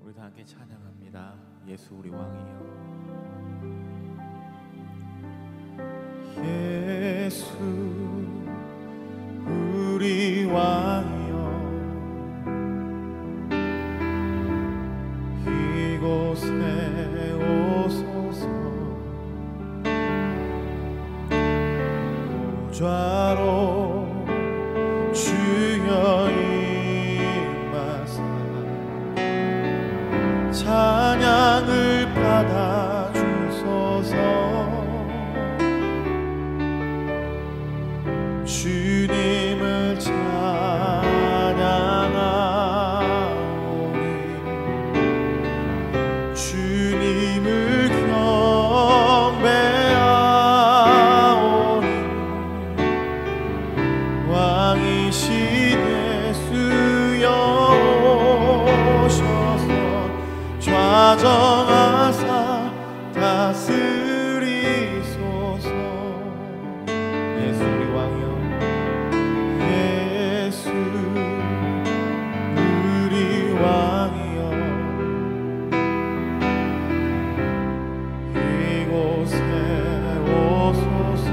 우리 다 함께 찬양합니다. 예수 우리 왕이여. 예수 우리 왕이여, 이곳에 오소서. 보좌로 주여 임하사 찬양을 받아 주소서. 주님을 찬양하오니 주님을 경배하오니 왕이신 예수여 오셔서 좌정하사 다스리소서. 예수 우리 왕이여, 예수 우리 왕이여, 이곳에 오소서.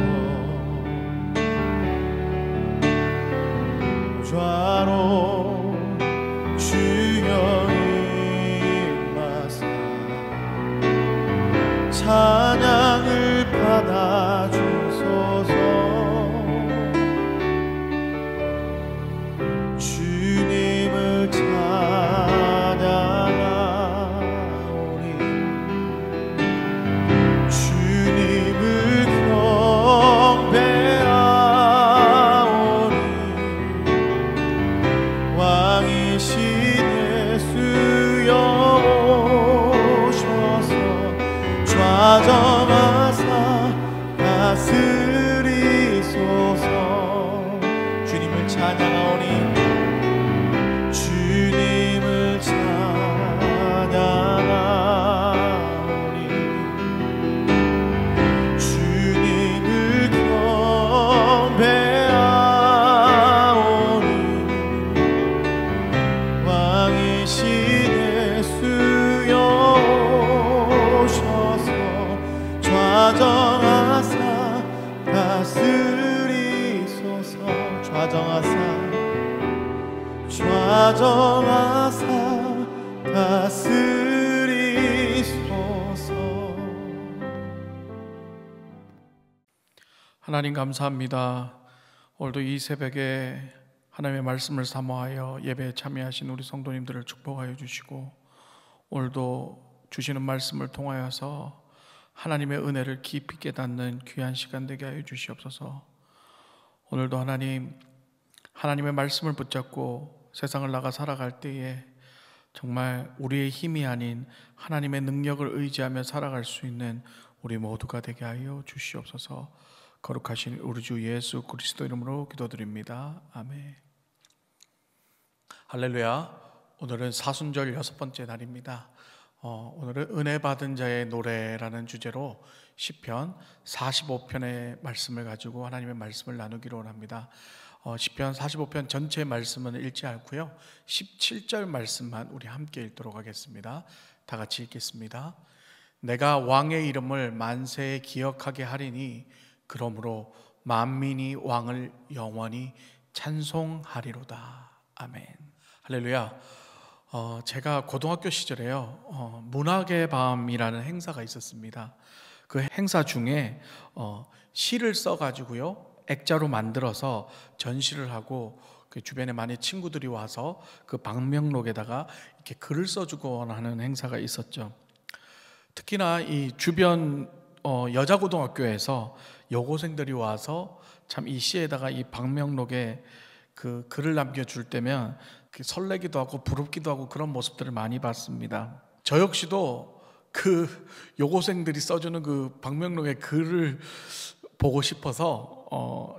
좌로 주여 임하사 찬양을 받아 주소서. 주님을 찬양하오니 주님을 경배하오니 왕이신 예수여 오셔서 좌정하사 다스리소서. 주님을 찬양하오니 주님을 찬양하오니 주님을 경배하오니 왕이신 예수여 오셔서 좌정하사 다스리소서. 좌정하사 다스리소서. 하나님 감사합니다. 오늘도 이 새벽에 하나님의 말씀을 사모하여 예배에 참여하신 우리 성도님들을 축복하여 주시고, 오늘도 주시는 말씀을 통하여서 하나님의 은혜를 깊이 깨닫는 귀한 시간 되게 하여 주시옵소서. 오늘도 하나님의 말씀을 붙잡고 세상을 나가 살아갈 때에 정말 우리의 힘이 아닌 하나님의 능력을 의지하며 살아갈 수 있는 우리 모두가 되게 하여 주시옵소서. 거룩하신 우리 주 예수 그리스도 이름으로 기도드립니다. 아멘. 할렐루야. 오늘은 사순절 6번째 날입니다. 오늘은 은혜 받은 자의 노래라는 주제로 시편 45편의 말씀을 가지고 하나님의 말씀을 나누기로 합니다. 시편 45편 전체 말씀은 읽지 않고요, 17절 말씀만 우리 함께 읽도록 하겠습니다. 다 같이 읽겠습니다. 내가 왕의 이름을 만세에 기억하게 하리니 그러므로 만민이 왕을 영원히 찬송하리로다. 아멘. 할렐루야. 제가 고등학교 시절에요, 문학의 밤이라는 행사가 있었습니다. 그 행사 중에 시를 써가지고요, 액자로 만들어서 전시를 하고 그 주변에 많이 친구들이 와서 그 방명록에다가 이렇게 글을 써주곤 하는 행사가 있었죠. 특히나 이 주변 여자 고등학교에서 여고생들이 와서 참 이 시에다가 이 방명록에 그 글을 남겨줄 때면 설레기도 하고 부럽기도 하고 그런 모습들을 많이 봤습니다. 저 역시도 그 여고생들이 써주는 그 방명록의 글을 보고 싶어서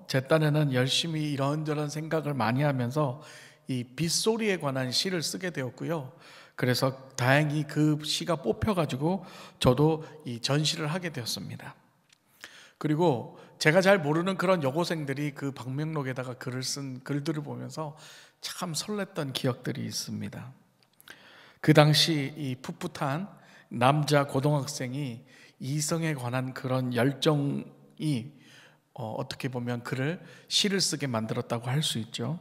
제 딴에는 열심히 이런저런 생각을 많이 하면서 이 빗소리에 관한 시를 쓰게 되었고요. 그래서 다행히 그 시가 뽑혀가지고 저도 이 전시를 하게 되었습니다. 그리고 제가 잘 모르는 그런 여고생들이 그 방명록에다가 글을 쓴 글들을 보면서 참 설렜던 기억들이 있습니다. 그 당시 이 풋풋한 남자 고등학생이 이성에 관한 그런 열정이 어떻게 보면 그를 시를 쓰게 만들었다고 할 수 있죠.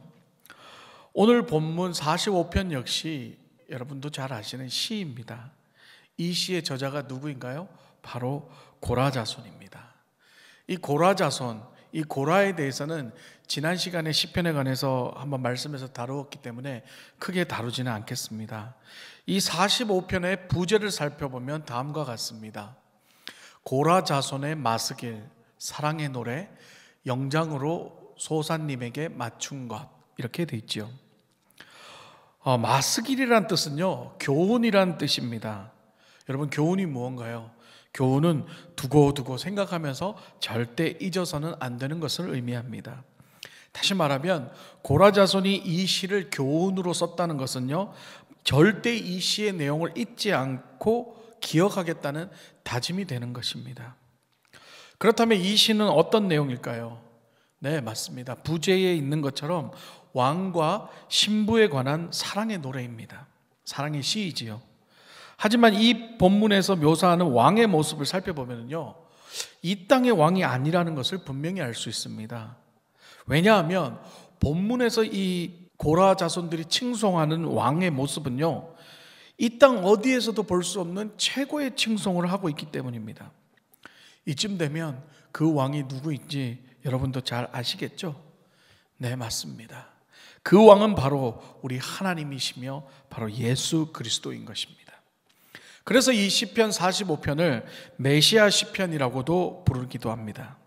오늘 본문 45편 역시 여러분도 잘 아시는 시입니다. 이 시의 저자가 누구인가요? 바로 고라자손입니다. 이 고라자손, 이 고라에 대해서는 지난 시간에 시편에 관해서 한번 말씀에서 다루었기 때문에 크게 다루지는 않겠습니다. 이 45편의 부제를 살펴보면 다음과 같습니다. 고라자손의 마스길, 사랑의 노래, 영장으로 소사님에게 맞춘 것, 이렇게 돼 있죠. 마스길이란 뜻은요, 교훈이란 뜻입니다. 여러분, 교훈이 무언가요? 교훈은 두고두고 생각하면서 절대 잊어서는 안 되는 것을 의미합니다. 다시 말하면 고라자손이 이 시를 교훈으로 썼다는 것은요, 절대 이 시의 내용을 잊지 않고 기억하겠다는 다짐이 되는 것입니다. 그렇다면 이 시는 어떤 내용일까요? 네, 맞습니다. 부제에 있는 것처럼 왕과 신부에 관한 사랑의 노래입니다. 사랑의 시이지요. 하지만 이 본문에서 묘사하는 왕의 모습을 살펴보면요, 이 땅의 왕이 아니라는 것을 분명히 알 수 있습니다. 왜냐하면 본문에서 이 고라 자손들이 칭송하는 왕의 모습은요, 이 땅 어디에서도 볼 수 없는 최고의 칭송을 하고 있기 때문입니다. 이쯤 되면 그 왕이 누구인지 여러분도 잘 아시겠죠? 네, 맞습니다. 그 왕은 바로 우리 하나님이시며 바로 예수 그리스도인 것입니다. 그래서 이 시편 45편을 메시아 시편이라고도 부르기도 합니다.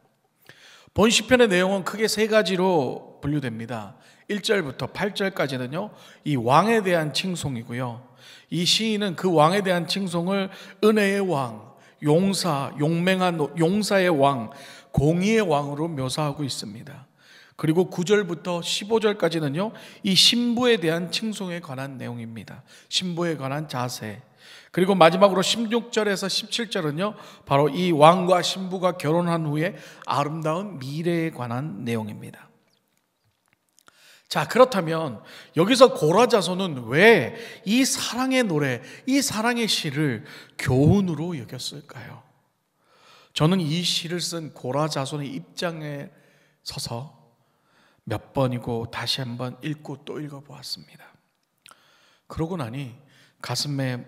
본 시편의 내용은 크게 세 가지로 분류됩니다. 1절부터 8절까지는요, 이 왕에 대한 칭송이고요, 이 시인은 그 왕에 대한 칭송을 은혜의 왕, 용사, 용맹한 용사의 왕, 공의의 왕으로 묘사하고 있습니다. 그리고 9절부터 15절까지는요, 이 신부에 대한 칭송에 관한 내용입니다. 신부에 관한 자세. 그리고 마지막으로 16절에서 17절은요, 바로 이 왕과 신부가 결혼한 후에 아름다운 미래에 관한 내용입니다. 자, 그렇다면 여기서 고라 자손은 왜 이 사랑의 노래, 이 사랑의 시를 교훈으로 여겼을까요? 저는 이 시를 쓴 고라 자손의 입장에 서서 몇 번이고 다시 한번 읽고 또 읽어보았습니다. 그러고 나니 가슴에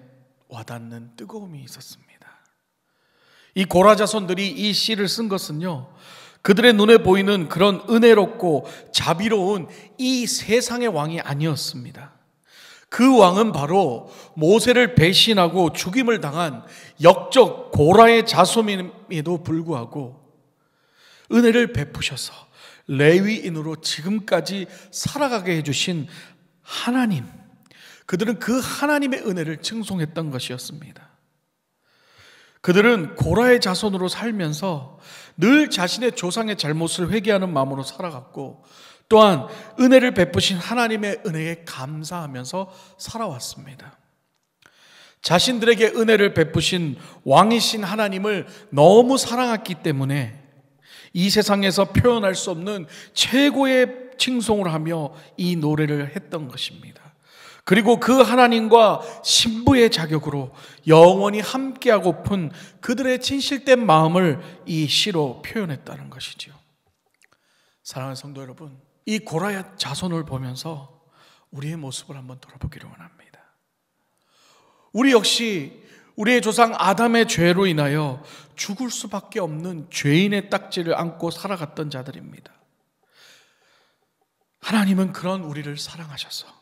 와닿는 뜨거움이 있었습니다. 이 고라 자손들이 이 시를 쓴 것은요, 그들의 눈에 보이는 그런 은혜롭고 자비로운 이 세상의 왕이 아니었습니다. 그 왕은 바로 모세를 배신하고 죽임을 당한 역적 고라의 자손임에도 불구하고 은혜를 베푸셔서 레위인으로 지금까지 살아가게 해주신 하나님, 그들은 그 하나님의 은혜를 칭송했던 것이었습니다. 그들은 고라의 자손으로 살면서 늘 자신의 조상의 잘못을 회개하는 마음으로 살아갔고, 또한 은혜를 베푸신 하나님의 은혜에 감사하면서 살아왔습니다. 자신들에게 은혜를 베푸신 왕이신 하나님을 너무 사랑했기 때문에 이 세상에서 표현할 수 없는 최고의 칭송을 하며 이 노래를 했던 것입니다. 그리고 그 하나님과 신부의 자격으로 영원히 함께하고픈 그들의 진실된 마음을 이 시로 표현했다는 것이죠. 사랑하는 성도 여러분, 이 고라의 자손을 보면서 우리의 모습을 한번 돌아보기를 원합니다. 우리 역시 우리의 조상 아담의 죄로 인하여 죽을 수밖에 없는 죄인의 딱지를 안고 살아갔던 자들입니다. 하나님은 그런 우리를 사랑하셔서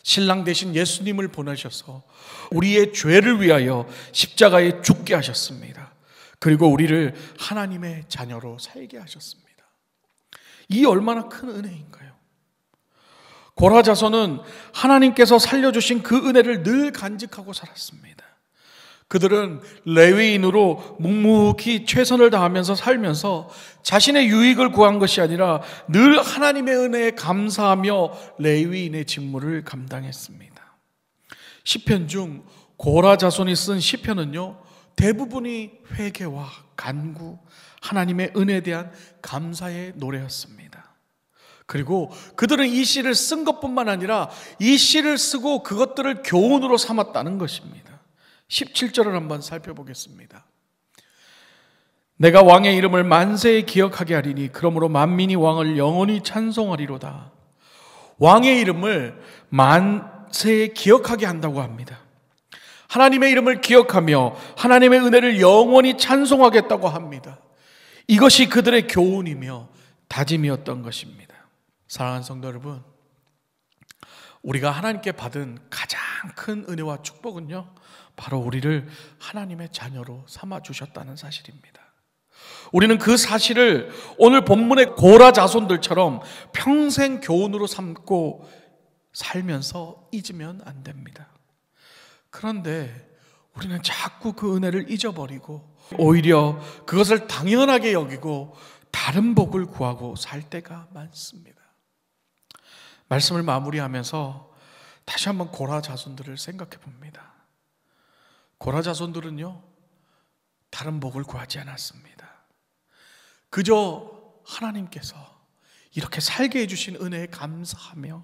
신랑 되신 예수님을 보내셔서 우리의 죄를 위하여 십자가에 죽게 하셨습니다. 그리고 우리를 하나님의 자녀로 살게 하셨습니다. 이 얼마나 큰 은혜인가요? 고라 자손은 하나님께서 살려주신 그 은혜를 늘 간직하고 살았습니다. 그들은 레위인으로 묵묵히 최선을 다하면서 살면서 자신의 유익을 구한 것이 아니라 늘 하나님의 은혜에 감사하며 레위인의 직무를 감당했습니다. 시편 중 고라 자손이 쓴 시편은요, 대부분이 회개와 간구, 하나님의 은혜에 대한 감사의 노래였습니다. 그리고 그들은 이 시를 쓴 것뿐만 아니라 이 시를 쓰고 그것들을 교훈으로 삼았다는 것입니다. 17절을 한번 살펴보겠습니다. 내가 왕의 이름을 만세에 기억하게 하리니 그러므로 만민이 왕을 영원히 찬송하리로다. 왕의 이름을 만세에 기억하게 한다고 합니다. 하나님의 이름을 기억하며 하나님의 은혜를 영원히 찬송하겠다고 합니다. 이것이 그들의 교훈이며 다짐이었던 것입니다. 사랑하는 성도 여러분, 우리가 하나님께 받은 가장 큰 은혜와 축복은요, 바로 우리를 하나님의 자녀로 삼아주셨다는 사실입니다. 우리는 그 사실을 오늘 본문의 고라 자손들처럼 평생 교훈으로 삼고 살면서 잊으면 안 됩니다. 그런데 우리는 자꾸 그 은혜를 잊어버리고 오히려 그것을 당연하게 여기고 다른 복을 구하고 살 때가 많습니다. 말씀을 마무리하면서 다시 한번 고라 자손들을 생각해 봅니다. 고라 자손들은요, 다른 복을 구하지 않았습니다. 그저 하나님께서 이렇게 살게 해주신 은혜에 감사하며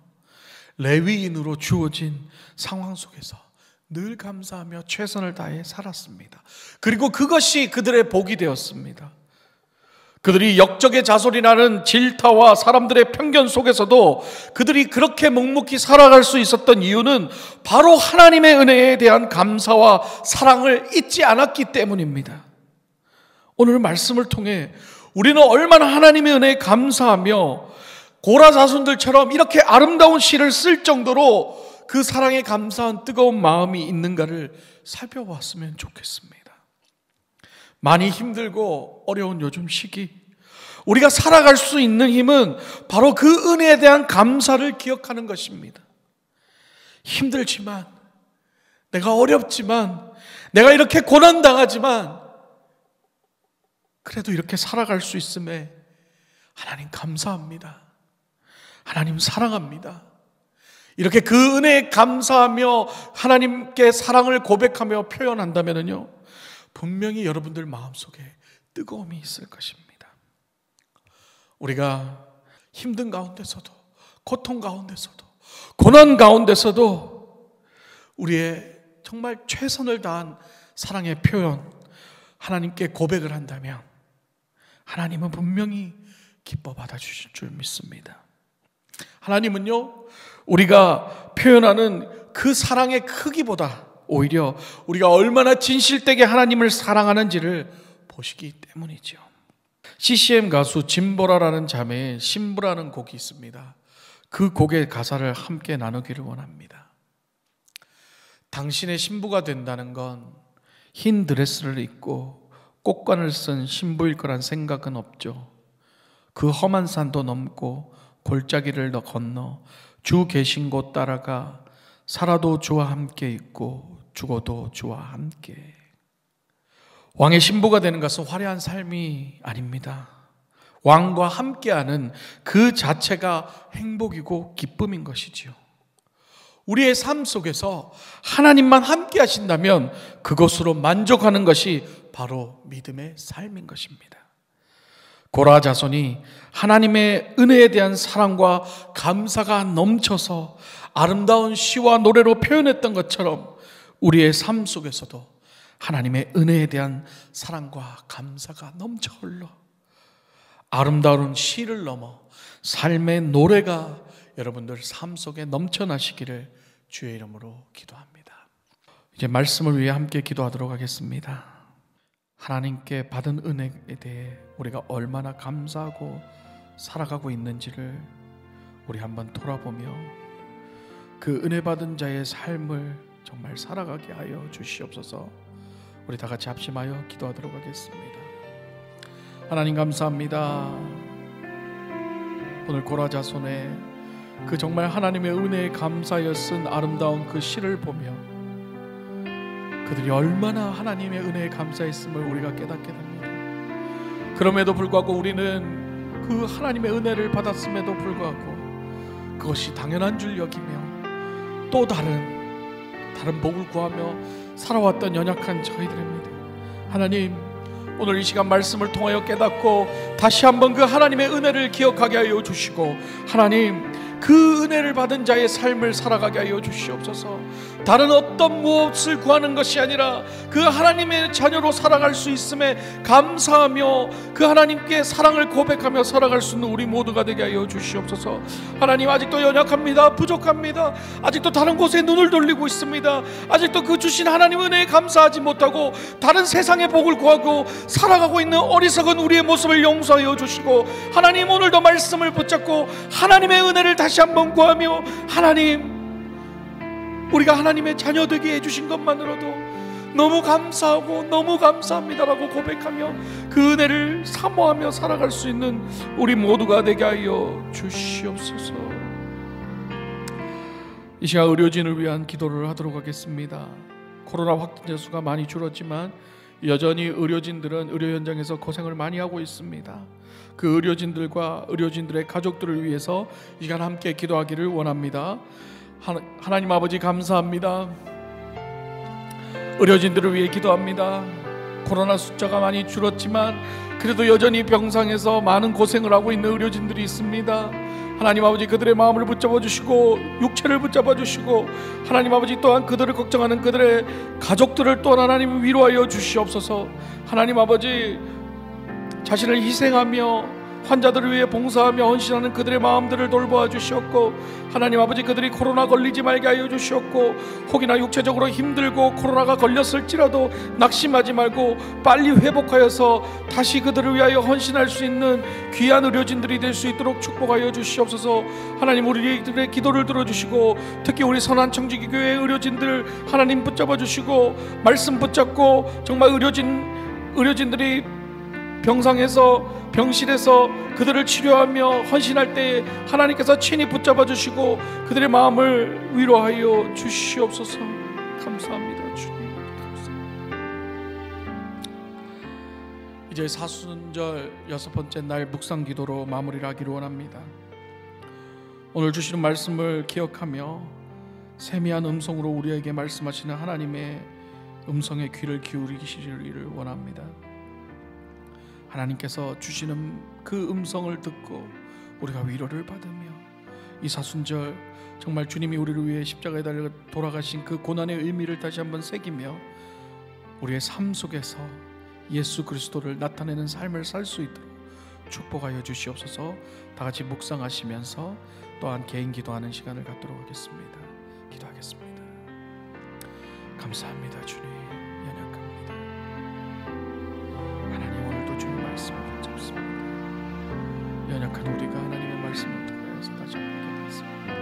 레위인으로 주어진 상황 속에서 늘 감사하며 최선을 다해 살았습니다. 그리고 그것이 그들의 복이 되었습니다. 그들이 역적의 자손이라는 질타와 사람들의 편견 속에서도 그들이 그렇게 묵묵히 살아갈 수 있었던 이유는 바로 하나님의 은혜에 대한 감사와 사랑을 잊지 않았기 때문입니다. 오늘 말씀을 통해 우리는 얼마나 하나님의 은혜에 감사하며 고라 자손들처럼 이렇게 아름다운 시를 쓸 정도로 그 사랑에 감사한 뜨거운 마음이 있는가를 살펴봤으면 좋겠습니다. 많이 힘들고 어려운 요즘 시기, 우리가 살아갈 수 있는 힘은 바로 그 은혜에 대한 감사를 기억하는 것입니다. 힘들지만, 내가 어렵지만, 내가 이렇게 고난당하지만 그래도 이렇게 살아갈 수 있음에 하나님 감사합니다. 하나님 사랑합니다. 이렇게 그 은혜에 감사하며 하나님께 사랑을 고백하며 표현한다면요, 분명히 여러분들 마음속에 뜨거움이 있을 것입니다. 우리가 힘든 가운데서도, 고통 가운데서도, 고난 가운데서도 우리의 정말 최선을 다한 사랑의 표현, 하나님께 고백을 한다면 하나님은 분명히 기뻐 받아주실 줄 믿습니다. 하나님은요, 우리가 표현하는 그 사랑의 크기보다 오히려 우리가 얼마나 진실되게 하나님을 사랑하는지를 보시기 때문이죠. CCM 가수 진보라라는 자매의 신부라는 곡이 있습니다. 그 곡의 가사를 함께 나누기를 원합니다. 당신의 신부가 된다는 건 흰 드레스를 입고 꽃관을 쓴 신부일 거란 생각은 없죠. 그 험한 산도 넘고 골짜기를 건너 주 계신 곳 따라가 살아도 주와 함께 있고 죽어도 주와 함께. 왕의 신부가 되는 것은 화려한 삶이 아닙니다. 왕과 함께하는 그 자체가 행복이고 기쁨인 것이지요. 우리의 삶 속에서 하나님만 함께 하신다면 그것으로 만족하는 것이 바로 믿음의 삶인 것입니다. 고라 자손이 하나님의 은혜에 대한 사랑과 감사가 넘쳐서 아름다운 시와 노래로 표현했던 것처럼 우리의 삶 속에서도 하나님의 은혜에 대한 사랑과 감사가 넘쳐 흘러 아름다운 시를 넘어 삶의 노래가 여러분들 삶 속에 넘쳐나시기를 주의 이름으로 기도합니다. 이제 말씀을 위해 함께 기도하도록 하겠습니다. 하나님께 받은 은혜에 대해 우리가 얼마나 감사하고 살아가고 있는지를 우리 한번 돌아보며 그 은혜 받은 자의 삶을 정말 살아가게 하여 주시옵소서. 우리 다 같이 합심하여 기도하도록 하겠습니다. 하나님 감사합니다. 오늘 고라 자손의 그 정말 하나님의 은혜에 감사하여 쓴 아름다운 그 시를 보며 그들이 얼마나 하나님의 은혜에 감사했음을 우리가 깨닫게 됩니다. 그럼에도 불구하고 우리는 그 하나님의 은혜를 받았음에도 불구하고 그것이 당연한 줄 여기며 또 다른 복을 구하며 살아왔던 연약한 저희들입니다. 하나님, 오늘 이 시간 말씀을 통하여 깨닫고 다시 한번 그 하나님의 은혜를 기억하게 하여 주시고, 하나님 그 은혜를 받은 자의 삶을 살아가게 하여 주시옵소서. 다른 어떤 무엇을 구하는 것이 아니라 그 하나님의 자녀로 살아갈 수 있음에 감사하며 그 하나님께 사랑을 고백하며 살아갈 수 있는 우리 모두가 되게 하여 주시옵소서. 하나님, 아직도 연약합니다. 부족합니다. 아직도 다른 곳에 눈을 돌리고 있습니다. 아직도 그 주신 하나님 은혜에 감사하지 못하고 다른 세상의 복을 구하고 살아가고 있는 어리석은 우리의 모습을 용서하여 주시고, 하나님 오늘도 말씀을 붙잡고 하나님의 은혜를 다시 한번 구하며, 하나님 우리가 하나님의 자녀 되게 해주신 것만으로도 너무 감사하고 너무 감사합니다라고 고백하며 그 은혜를 사모하며 살아갈 수 있는 우리 모두가 되게 하여 주시옵소서. 이 시간 의료진을 위한 기도를 하도록 하겠습니다. 코로나 확진자 수가 많이 줄었지만 여전히 의료진들은 의료 현장에서 고생을 많이 하고 있습니다. 그 의료진들과 의료진들의 가족들을 위해서 이 시간 함께 기도하기를 원합니다. 하나님 아버지, 감사합니다. 의료진들을 위해 기도합니다. 코로나 숫자가 많이 줄었지만 그래도 여전히 병상에서 많은 고생을 하고 있는 의료진들이 있습니다. 하나님 아버지, 그들의 마음을 붙잡아 주시고 육체를 붙잡아 주시고, 하나님 아버지 또한 그들을 걱정하는 그들의 가족들을 또한 하나님 위로하여 주시옵소서. 하나님 아버지, 자신을 희생하며 환자들을 위해 봉사하며 헌신하는 그들의 마음들을 돌보아 주시옵고, 하나님 아버지 그들이 코로나 걸리지 말게 하여 주시옵고, 혹이나 육체적으로 힘들고 코로나가 걸렸을지라도 낙심하지 말고 빨리 회복하여서 다시 그들을 위하여 헌신할 수 있는 귀한 의료진들이 될 수 있도록 축복하여 주시옵소서. 하나님, 우리들의 기도를 들어주시고 특히 우리 선한청지기교회 의료진들 하나님 붙잡아 주시고, 말씀 붙잡고 정말 의료진들이 병상에서 병실에서 그들을 치료하며 헌신할 때 하나님께서 친히 붙잡아 주시고 그들의 마음을 위로하여 주시옵소서. 감사합니다 주님. 감사합니다. 이제 사순절 6번째 날 묵상 기도로 마무리를 하기를 원합니다. 오늘 주시는 말씀을 기억하며 세미한 음성으로 우리에게 말씀하시는 하나님의 음성에 귀를 기울이시기를 원합니다. 하나님께서 주시는 그 음성을 듣고 우리가 위로를 받으며 이 사순절 정말 주님이 우리를 위해 십자가에 달려 돌아가신 그 고난의 의미를 다시 한번 새기며 우리의 삶 속에서 예수 그리스도를 나타내는 삶을 살 수 있도록 축복하여 주시옵소서. 다 같이 묵상하시면서 또한 개인 기도하는 시간을 갖도록 하겠습니다. 기도하겠습니다. 감사합니다 주님. 연약합니다. 하나님, 오늘도 주님 말씀을 붙잡습니다. 연약한 우리가 하나님의 말씀을 통하여서 다시 한번 깨닫습니다.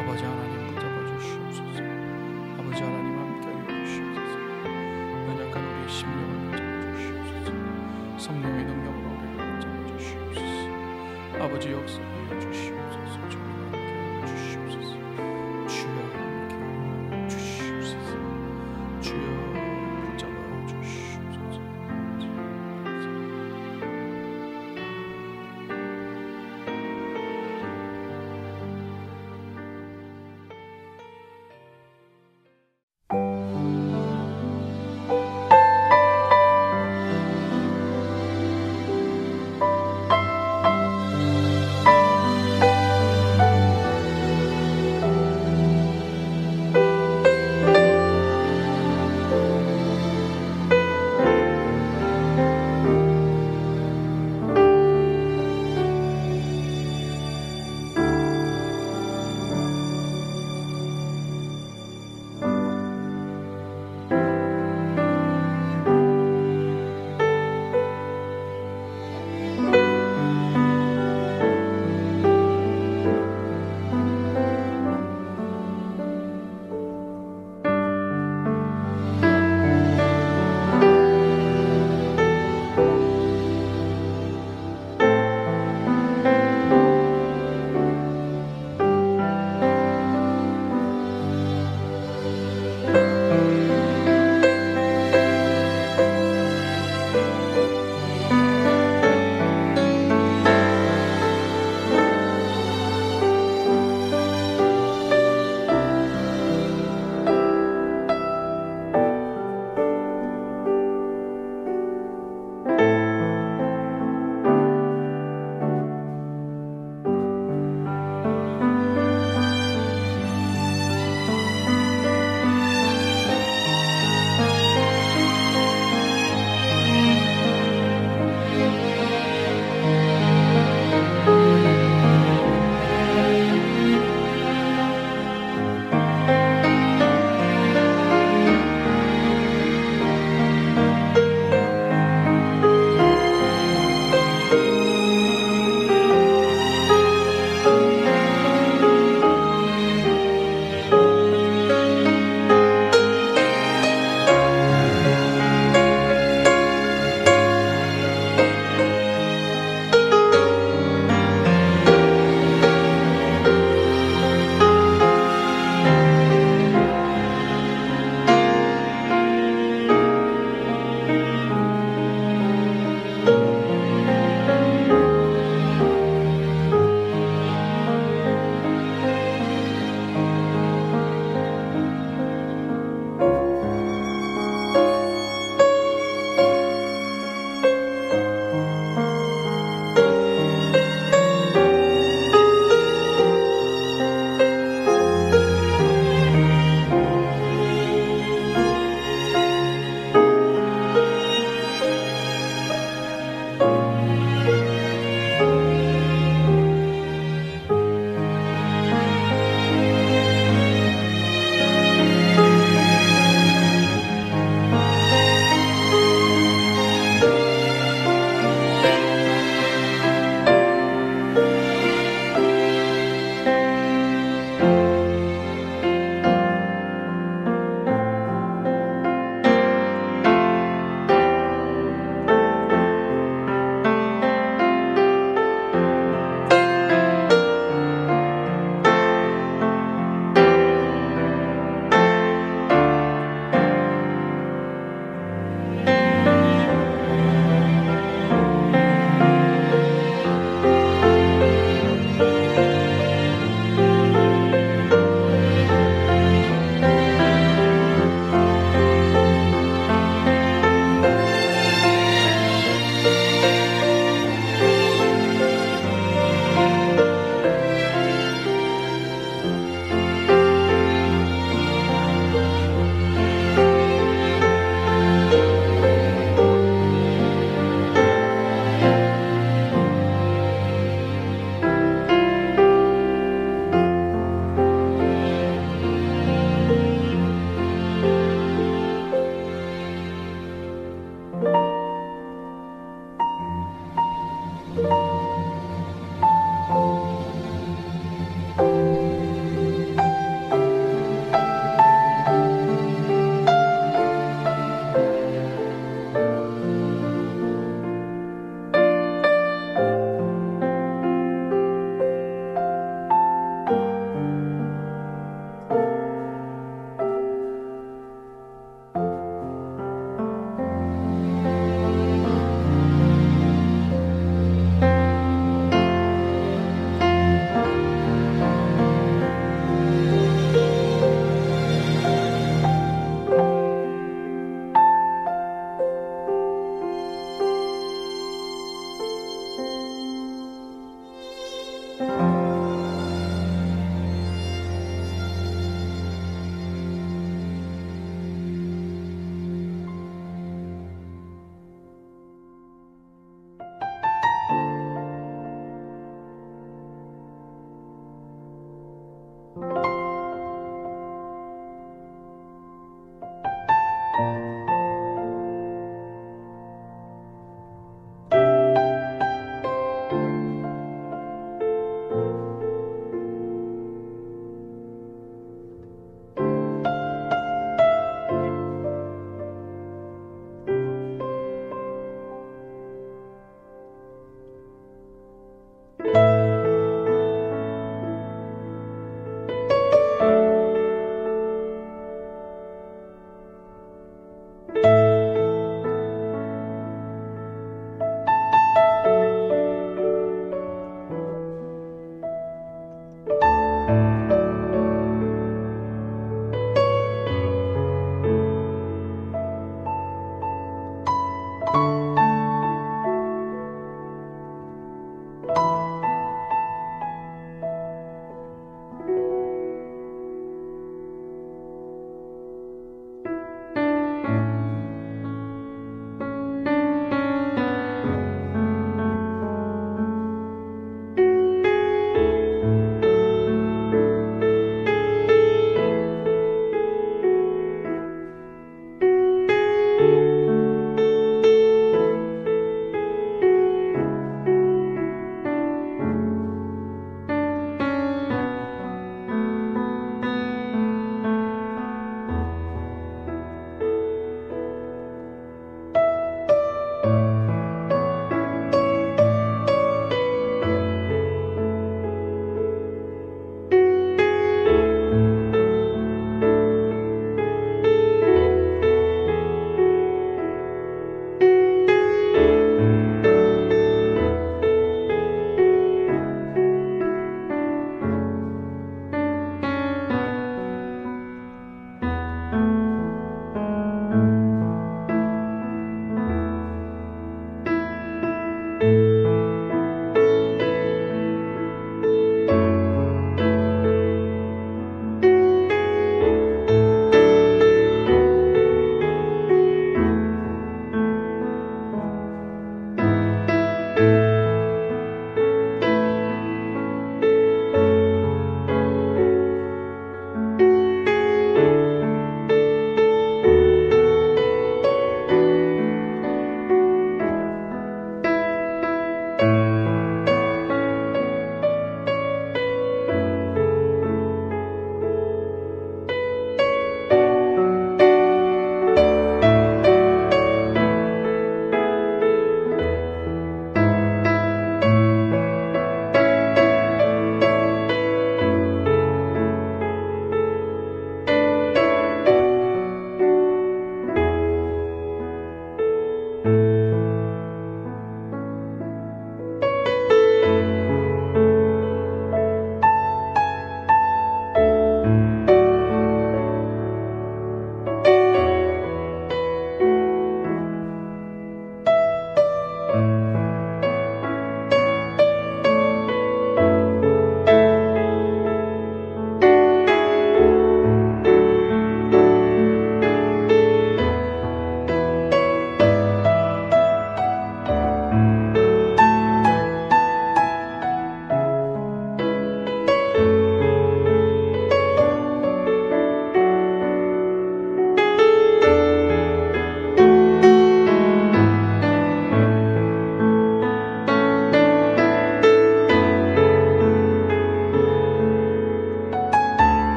아버지 하나님, 붙잡아 주시옵소서. 아버지 하나님, 함께하여 주시옵소서. 연약한 우리의 심령을 붙잡아 주시옵소서. 성령의 능력으로 우리를 붙잡아 주시옵소서. 아버지 역사